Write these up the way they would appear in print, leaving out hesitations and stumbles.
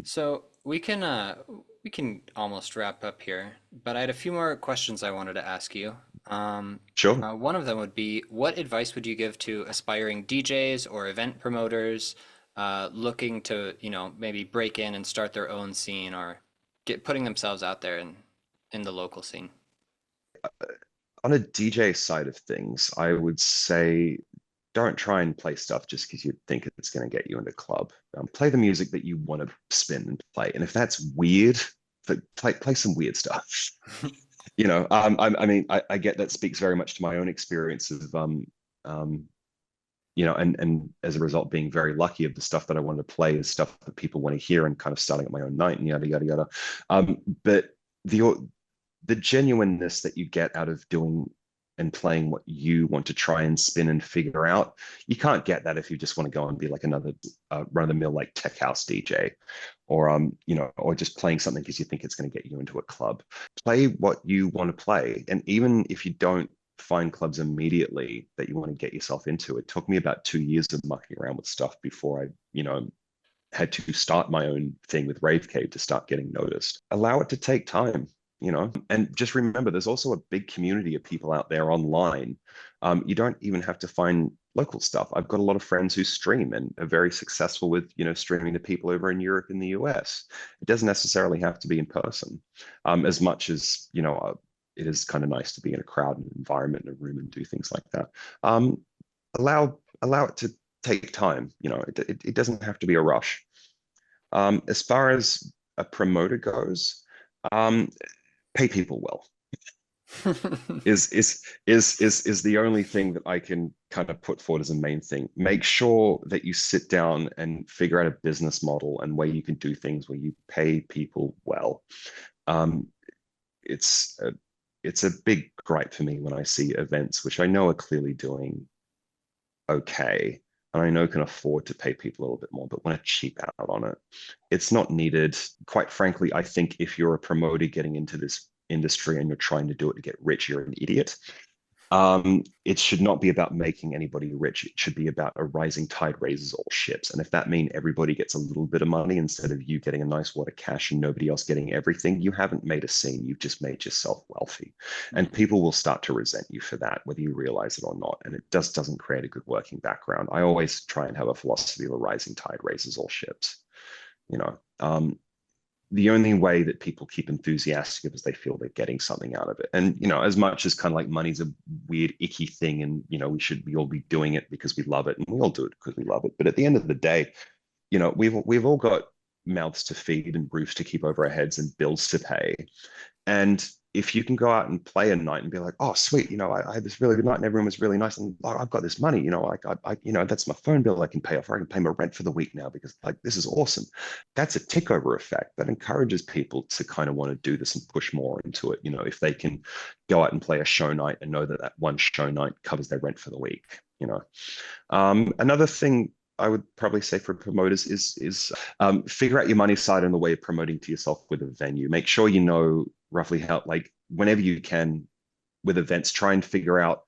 So we can almost wrap up here, but I had a few more questions I wanted to ask you. Um, Sure. One of them would be, what advice would you give to aspiring DJs or event promoters looking to, maybe break in and start their own scene or get putting themselves out there in the local scene? On a DJ side of things, I would say don't try and play stuff just because you think it's going to get you into a club. Play the music that you want to spin and play. And if that's weird, play some weird stuff. I mean, I get that speaks very much to my own experience of um, and as a result, being very lucky of the stuff that I wanted to play is stuff that people want to hear and kind of starting at my own night and yada yada yada. But the the genuineness that you get out of doing and playing what you want to try and spin and figure out, you can't get that if you just want to go and be like another run-of-the-mill like tech house DJ, or or just playing something because you think it's going to get you into a club. Play what you want to play, and even if you don't find clubs immediately that you want to get yourself into, it took me about 2 years of mucking around with stuff before I, had to start my own thing with Rave Cave to start getting noticed. Allow it to take time, and just remember there's also a big community of people out there online. You don't even have to find local stuff. I've got a lot of friends who stream and are very successful with, streaming to people over in Europe and the US. It doesn't necessarily have to be in person, as much as, it is kind of nice to be in a crowd and environment in a room and do things like that. Allow it to take time. It doesn't have to be a rush. As far as a promoter goes, um, pay people well is the only thing that I can kind of put forward as a main thing. Make sure that you sit down and figure out a business model and where you can do things where you pay people well. Um, it's a, it's a big gripe for me when I see events which I know are clearly doing okay, and I know can afford to pay people a little bit more, but want to cheap out on it. It's not needed. Quite frankly, I think if you're a promoter getting into this industry and you're trying to do it to get rich, you're an idiot. It should not be about making anybody rich. It should be about a rising tide raises all ships. And if that means everybody gets a little bit of money instead of you getting a nice wad of cash and nobody else getting everything, you haven't made a scene. You've just made yourself wealthy. And Mhm. people will start to resent you for that, whether you realize it or not. And it just doesn't create a good working background. I always try and have a philosophy of a rising tide raises all ships. You know, the only way that people keep enthusiastic is they feel they're getting something out of it. And, as much as kind of like money's a weird, icky thing, and, we all be doing it because we love it, and we all do it because we love it. But at the end of the day, we've all got mouths to feed and roofs to keep over our heads and bills to pay. And if you can go out and play a night and be like, oh, sweet, I had this really good night and everyone was really nice, and like, I've got this money, like that's my phone bill I can pay off, or I can pay my rent for the week now because like this is awesome. That's a tick over effect that encourages people to kind of want to do this and push more into it. If they can go out and play a show night and know that that one show night covers their rent for the week. Another thing I would probably say for promoters is figure out your money side and the way of promoting to yourself with a venue. Make sure you know roughly how, like, whenever you can with events, try and figure out,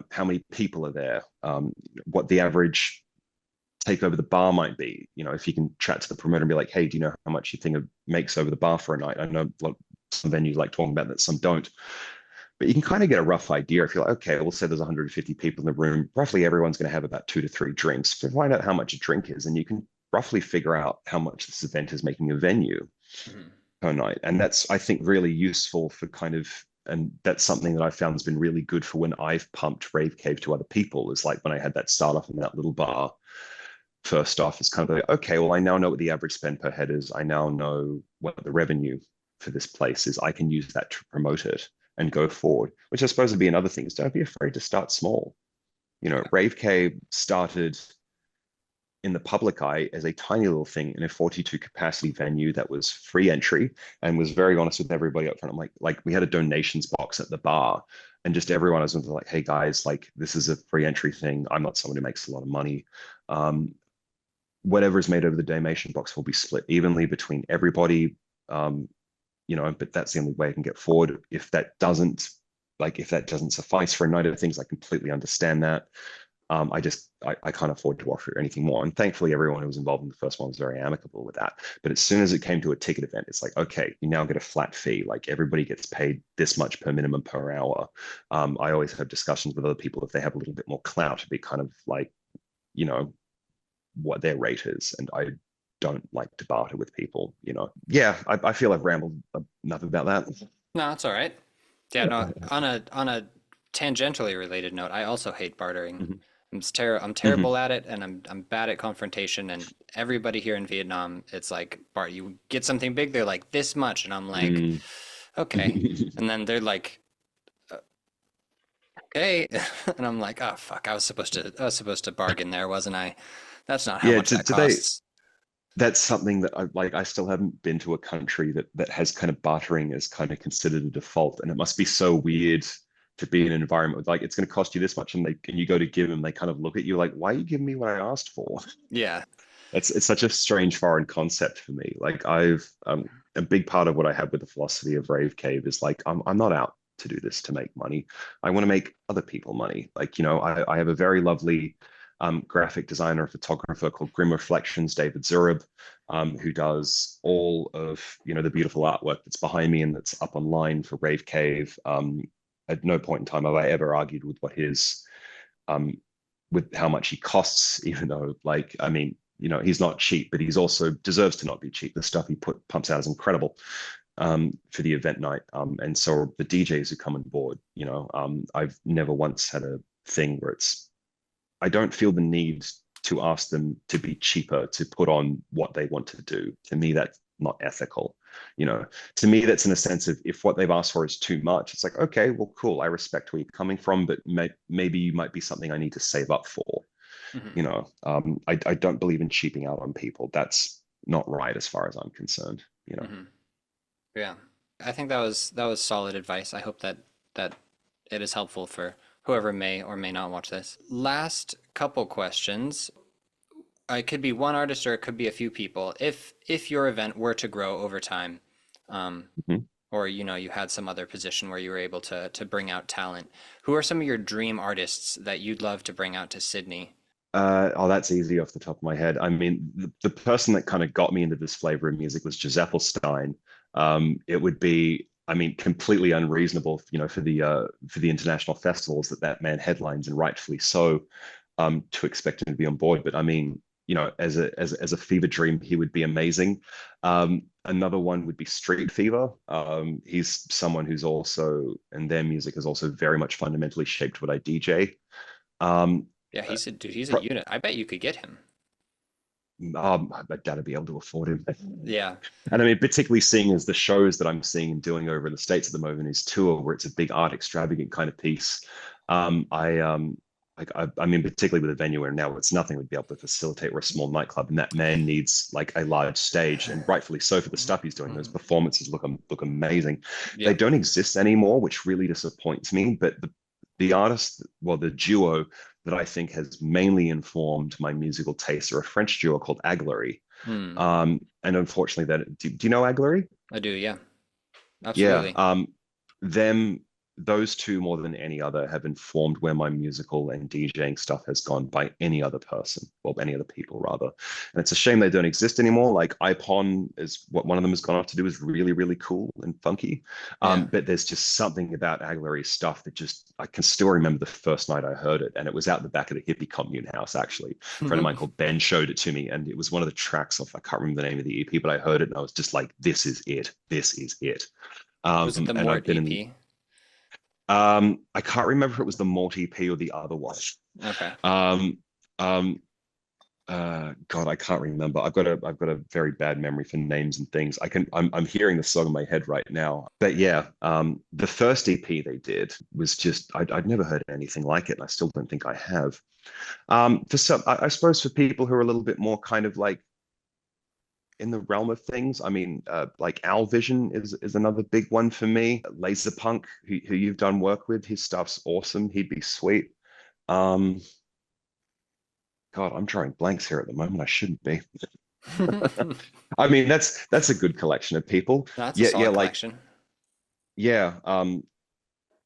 how many people are there, what the average take over the bar might be. If you can chat to the promoter and be like, hey, do you know how much you think it makes over the bar for a night? I know some venues like talking about that, some don't. But you can kind of get a rough idea if you're like, okay, we'll say there's 150 people in the room. Roughly everyone's going to have about 2 to 3 drinks. To find out how much a drink is, and you can roughly figure out how much this event is making a venue Mhm. per night. And that's, I think, really useful for kind of, and that's something that I found has been really good for when I've pumped Rave Cave to other people, is like when I had that start off in that little bar. First off, it's kind of like, okay, well, I now know what the average spend per head is. I now know what the revenue for this place is. I can use that to promote it and go forward, which I suppose would be another thing is don't be afraid to start small. Yeah. Rave Cave started in the public eye as a tiny little thing in a 42 capacity venue that was free entry, and was very honest with everybody up front. I'm like we had a donations box at the bar, and just everyone was like, hey guys, like this is a free entry thing. I'm not someone who makes a lot of money. Whatever is made over the donation box will be split evenly between everybody. Um, but that's the only way I can get forward. If that doesn't suffice for a night of things, I completely understand that. I can't afford to offer anything more. And thankfully, everyone who was involved in the first one was very amicable with that. But as soon as it came to a ticket event, it's like, okay, you now get a flat fee. Like everybody gets paid this much per minimum per hour. I always have discussions with other people if they have a little bit more clout to be kind of like, you know, what their rate is. And I don't like to barter with people, you know. Yeah, I feel I've rambled enough about that. No, it's all right. Yeah, no, on a tangentially related note, I also hate bartering. Mhm. I'm Mhm. terrible at it, and I'm bad at confrontation. And everybody here in Vietnam, it's like, Bart, you get something big, they're like this much, and I'm like, Mm. okay, and then they're like, okay, and I'm like, oh fuck, I was supposed to bargain there, wasn't I? That's not how Yeah, much that do they costs. that's something that I like. I still haven't been to a country that has kind of bartering as kind of considered a default, and it must be so weird to be in an environment with like it's going to cost you this much, and you go to give them, they kind of look at you like, why are you giving me what I asked for? Yeah. It's such a strange foreign concept for me. Like I've a big part of what I have with the philosophy of Rave Cave is like I'm not out to do this to make money. I want to make other people money. Like, you know, I have a very lovely graphic designer and photographer called Grim Reflections, David Zurab, who does all of, you know, the beautiful artwork that's behind me and that's up online for Rave Cave. At no point in time have I ever argued with what his um, with how much he costs, even though, like, I mean, you know, he's not cheap, but he's also deserves to not be cheap. The stuff he pumps out is incredible for the event night. And so the DJs who come on board, you know, I've never once had a thing where I don't feel the need to ask them to be cheaper to put on what they want to do. To me, that's not ethical. You know, to me, that's in a sense of if what they've asked for is too much, it's like, okay, well, cool. I respect where you're coming from, but maybe you might be something I need to save up for. Hmm. You know, I don't believe in cheaping out on people. That's not right as far as I'm concerned. You know. Hmm. Yeah. I think that was solid advice. I hope that it is helpful for whoever may or may not watch this. Last couple questions. It could be one artist or it could be a few people. If your event were to grow over time, um, Mhm. or you had some other position where you were able to bring out talent, who are some of your dream artists that you'd love to bring out to Sydney? Oh, that's easy off the top of my head. I mean, the person that kind of got me into this flavor of music was Giuseppe Stein. It would be, I mean, completely unreasonable, you know, for the international festivals that man headlines, and rightfully so, to expect him to be on board. But I mean, you know, as a fever dream, he would be amazing. Another one would be Street Fever. He's someone who's also, and their music has also very much fundamentally shaped what I DJ. Um, Yeah, he's a dude. He's a pro- unit. I bet you could get him. I doubt I'd be able to afford him. Yeah. And I mean, particularly seeing as the shows that I'm seeing and doing over in the States at the moment is tour, where it's a big art extravagant kind of piece. I like I mean, particularly with a venue where now it's nothing would be able to facilitate, or a small nightclub, and that man needs like a large stage, and rightfully so for the stuff he's doing. Those Mhm. performances look amazing. They Yep. don't exist anymore, which really disappoints me. But the artist, well, the duo that I think has mainly informed my musical taste are a French duo called Aglery. Hmm. And unfortunately, do you know Aglery? I do. Yeah. Yeah. Absolutely. Them, those two more than any other have informed where my musical and DJing stuff has gone by any other person, well, any other people rather. And it's a shame they don't exist anymore. Like iPon is what one of them has gone off to do is really, really cool and funky. Yeah. But there's just something about Aguilera's stuff that just, I can still remember the first night I heard it. And it was out the back of the hippie commune house, actually. A friend of mine called Ben showed it to me. And it was one of the tracks off, I can't remember the name of the EP, but I heard it and I was just like, this is it. This is it. Was it the And Mort I've been in, EP? I can't remember if it was the multi EP or the other one. Okay. Um, um, God, I can't remember. I've got a very bad memory for names and things. I'm hearing the song in my head right now. But yeah, the first EP they did was just, I'd never heard anything like it, and I still don't think I have. For some, I suppose for people who are a little bit more kind of like in the realm of things. I mean, like Al Vision is another big one for me. Laserpunk, who you've done work with, his stuff's awesome. He'd be sweet. Um, God, I'm drawing blanks here at the moment. I shouldn't be. I mean, that's a good collection of people. That's a Yeah, yeah, solid like collection. yeah,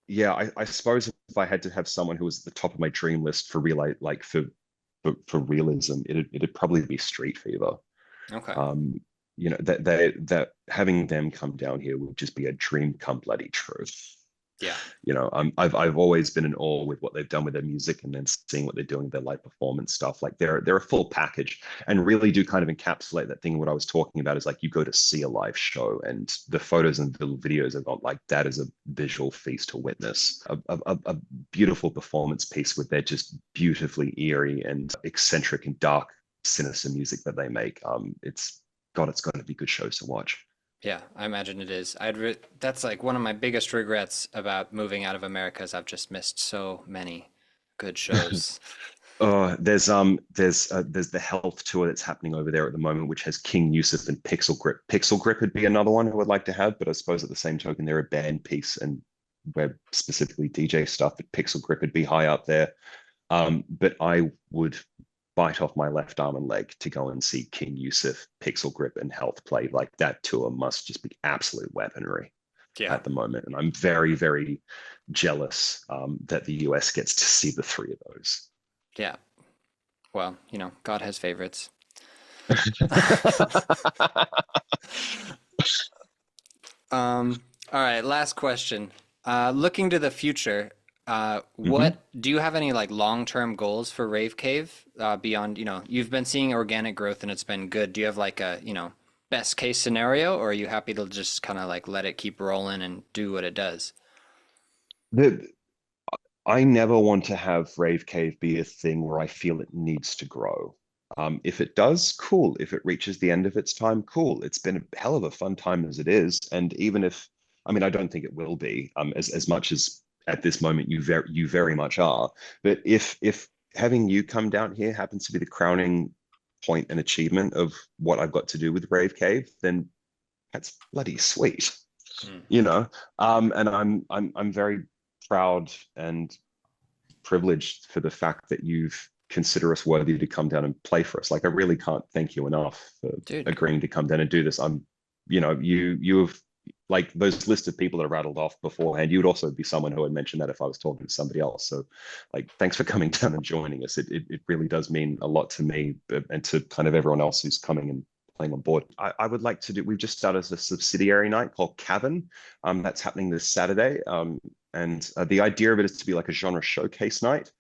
yeah. I suppose if I had to have someone who was at the top of my dream list for real, like for realism, it'd probably be Street Fever. Okay. Um, you know, that having them come down here would just be a dream come bloody true. Yeah. You know, I've always been in awe with what they've done with their music, and then seeing what they're doing with their live performance stuff. Like they're a full package, and really do kind of encapsulate that thing. What I was talking about is like you go to see a live show, and the photos and the videos have got like that is a visual feast to witness. A beautiful performance piece with their just beautifully eerie and eccentric and dark, sinister music that they make. It's God, it's going to be good shows to watch. Yeah, I imagine it is. That's like one of my biggest regrets about moving out of America is I've just missed so many good shows. There's the health tour that's happening over there at the moment, which has King Yusuf and Pixel Grip. Pixel Grip would be another one who would like to have, but I suppose at the same token they're a band piece and we're specifically DJ stuff. But Pixel Grip would be high up there. But I would bite off my left arm and leg to go and see King Yusuf, Pixel Grip, and Health play. Like that tour must just be absolute weaponry Yeah. at the moment, and I'm very, very jealous that the US gets to see the three of those. Yeah. Well, God has favorites. All right, last question. Looking to the future, Mhm. what do you have any like long-term goals for Rave Cave beyond, you've been seeing organic growth and it's been good. Do you have like a, best case scenario, or are you happy to just kind of like let it keep rolling and do what it does? The I never want to have Rave Cave be a thing where I feel it needs to grow. If it does, cool. If it reaches the end of its time, cool. It's been a hell of a fun time as it is. And even if, I mean, I don't think it will be, as much as at this moment you very much are. But if having you come down here happens to be the crowning point and achievement of what I've got to do with Rave Cave, then that's bloody sweet, Hmm. you know. And I'm very proud and privileged for the fact that you've consider us worthy to come down and play for us. Like I really can't thank you enough for Dude, agreeing to come down and do this. You have like those list of people that are rattled off beforehand. You would also be someone who would mention that if I was talking to somebody else. So, like, thanks for coming down and joining us. It really does mean a lot to me and to kind of everyone else who's coming and playing on board. I would like to do. We've just started a subsidiary night called Cavern. That's happening this Saturday. And the idea of it is to be like a genre showcase night.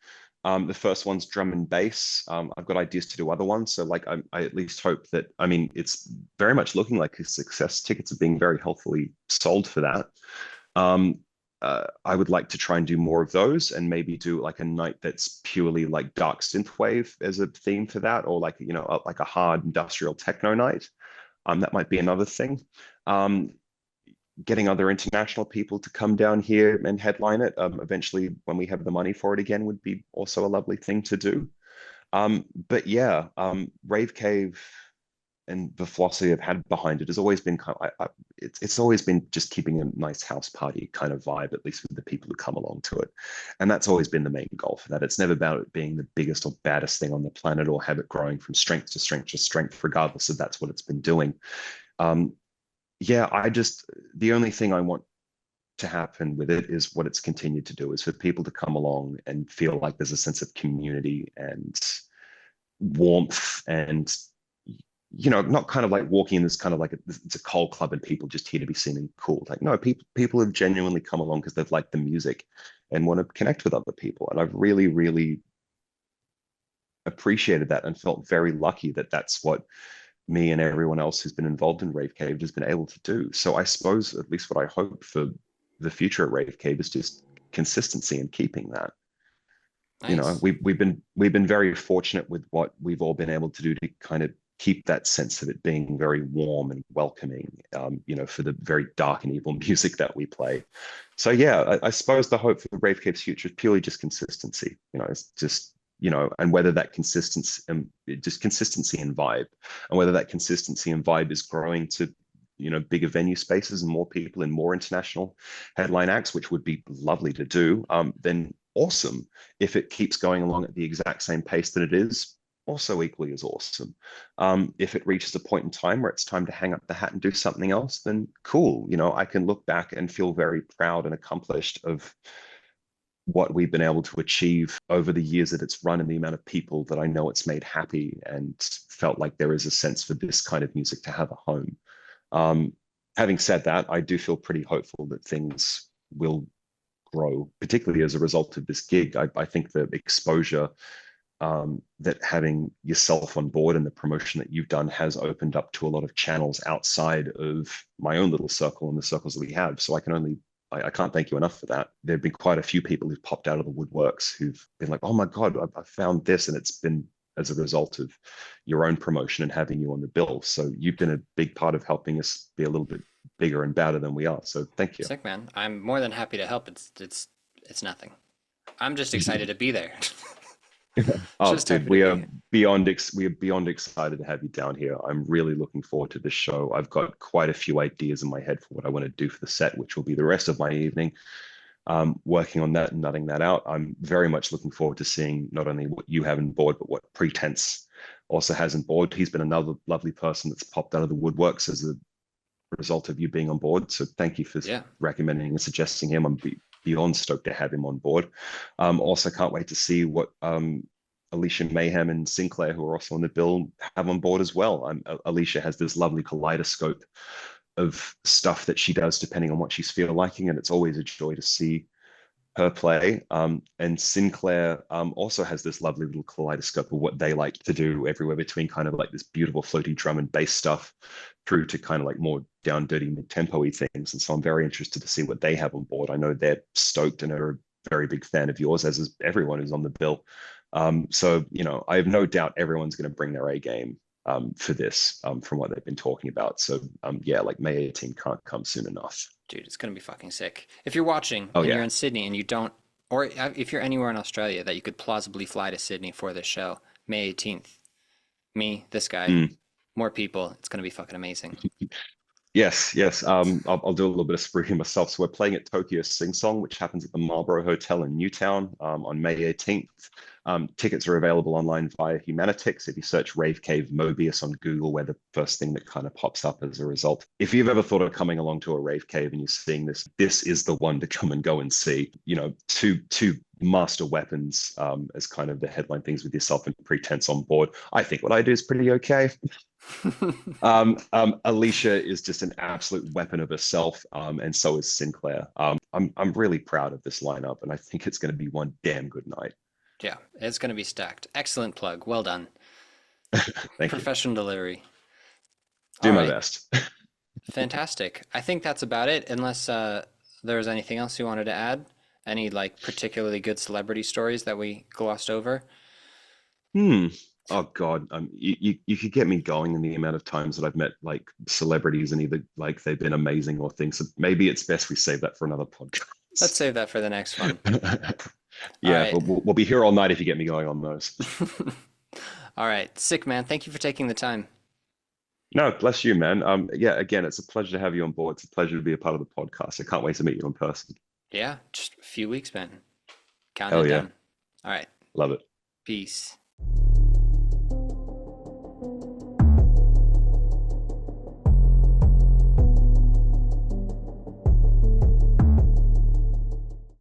The first one's drum and bass. I've got ideas to do other ones. So like I at least hope that, I mean, it's very much looking like a success. Tickets are being very healthily sold for that. Um, I would like to try and do more of those and maybe do like a night that's purely like dark synthwave as a theme for that, or like, like a hard industrial techno night. That might be another thing. Um, Getting other international people to come down here and headline it eventually when we have the money for it again would be also a lovely thing to do. But yeah, Rave Cave and the philosophy I've had behind it has always been it's always been just keeping a nice house party kind of vibe, at least with the people who come along to it. And that's always been the main goal for that. It's never about it being the biggest or baddest thing on the planet or have it growing from strength to strength to strength, regardless of that's what it's been doing. Um, yeah, the only thing I want to happen with it is what it's continued to do is for people to come along and feel like there's a sense of community and warmth and not kind of like walking in this kind of like it's a cold club and people just here to be seen and cool. Like no, people have genuinely come along because they've liked the music and want to connect with other people. And I've really, really appreciated that and felt very lucky that that's what me and everyone else who's been involved in Rave Cave has been able to do. So I suppose at least what I hope for the future at Rave Cave is just consistency and keeping that. nice. We've been very fortunate with what we've all been able to do to kind of keep that sense of it being very warm and welcoming, for the very dark and evil music that we play. So yeah, I suppose the hope for the Rave Cave's future is purely just consistency. It's just and whether that consistency and just consistency and vibe, and whether that consistency and vibe is growing to bigger venue spaces and more people and more international headline acts, which would be lovely to do. Then awesome. If it keeps going along at the exact same pace that it is, also equally as awesome. If it reaches a point in time where it's time to hang up the hat and do something else, then cool. I can look back and feel very proud and accomplished of what we've been able to achieve over the years that it's run and the amount of people that I know it's made happy and felt like there is a sense for this kind of music to have a home. Um, Having said that, I do feel pretty hopeful that things will grow, particularly as a result of this gig. I think the exposure that having yourself on board and the promotion that you've done has opened up to a lot of channels outside of my own little circle and the circles that we have. So I can't thank you enough for that. There have been quite a few people who've popped out of the woodworks who've been like, oh my God, I found this. And it's been as a result of your own promotion and having you on the bill. So you've been a big part of helping us be a little bit bigger and badder than we are. So thank you. Sick, man. I'm more than happy to help. It's nothing. I'm just excited to be there. Oh, Just dude, happy to be here. we are beyond excited to have you down here. I'm really looking forward to this show. I've got quite a few ideas in my head for what I want to do for the set, which will be the rest of my evening. Working on that and nutting that out. I'm very much looking forward to seeing not only what you have in board, but what Pretense also has in board. He's been another lovely person that's popped out of the woodworks as a result of you being on board. So thank you for Yeah. recommending and suggesting him. Beyond stoked to have him on board. Also, can't wait to see what Alicia Mayhem and Sinclair, who are also on the bill, have on board as well. Alicia has this lovely kaleidoscope of stuff that she does depending on what she's feeling liking, and it's always a joy to see her play. And Sinclair also has this lovely little kaleidoscope of what they like to do everywhere between kind of like this beautiful floaty drum and bass stuff through to kind of like more down dirty mid-tempo-y things. And so I'm very interested to see what they have on board. I know they're stoked and are a very big fan of yours, as is everyone who's on the bill. So, I have no doubt everyone's going to bring their A game for this from what they've been talking about. So, yeah, like May 18 can't come soon enough. Dude, it's gonna be fucking sick. If you're watching Oh, and you're yeah. in Sydney and you don't, or if you're anywhere in Australia that you could plausibly fly to Sydney for this show, May 18th, me, this guy, Mm. more people, it's gonna be fucking amazing. Yes, yes. I'll do a little bit of spruiking myself. So we're playing at Tokyo Sing Song, which happens at the Marlborough Hotel in Newtown on May 18th. Tickets are available online via Humanitix. If you search Rave Cave Mobiius on Google, we're the first thing that kind of pops up as a result. If you've ever thought of coming along to a Rave Cave and you're seeing this, this is the one to come and go and see. Two master weapons as kind of the headline things with yourself and Pretense on board. I think what I do is pretty okay. Alicia is just an absolute weapon of herself, and so is Sinclair. I'm really proud of this lineup, and I think it's going to be one damn good night. Yeah, it's gonna be stacked. Excellent plug. Well done. Thank you. Professional delivery. Do All my right, best. fantastic. I think that's about it, unless there was anything else you wanted to add. Any like particularly good celebrity stories that we glossed over? Hmm. Oh God, you could get me going in the amount of times that I've met like celebrities and either like they've been amazing or things. So maybe it's best we save that for another Let's podcast. save that for the next one. All Yeah, right. but we'll be here all night if you get me going on those. All right. Sick, man. Thank you for taking the time. No, bless you, man. Yeah, again, it's a pleasure to have you on board. It's a pleasure to be a part of the podcast. I can't wait to meet you in person. Yeah, just a few weeks, man. Counting Hell it yeah, down. All right. love it. Peace.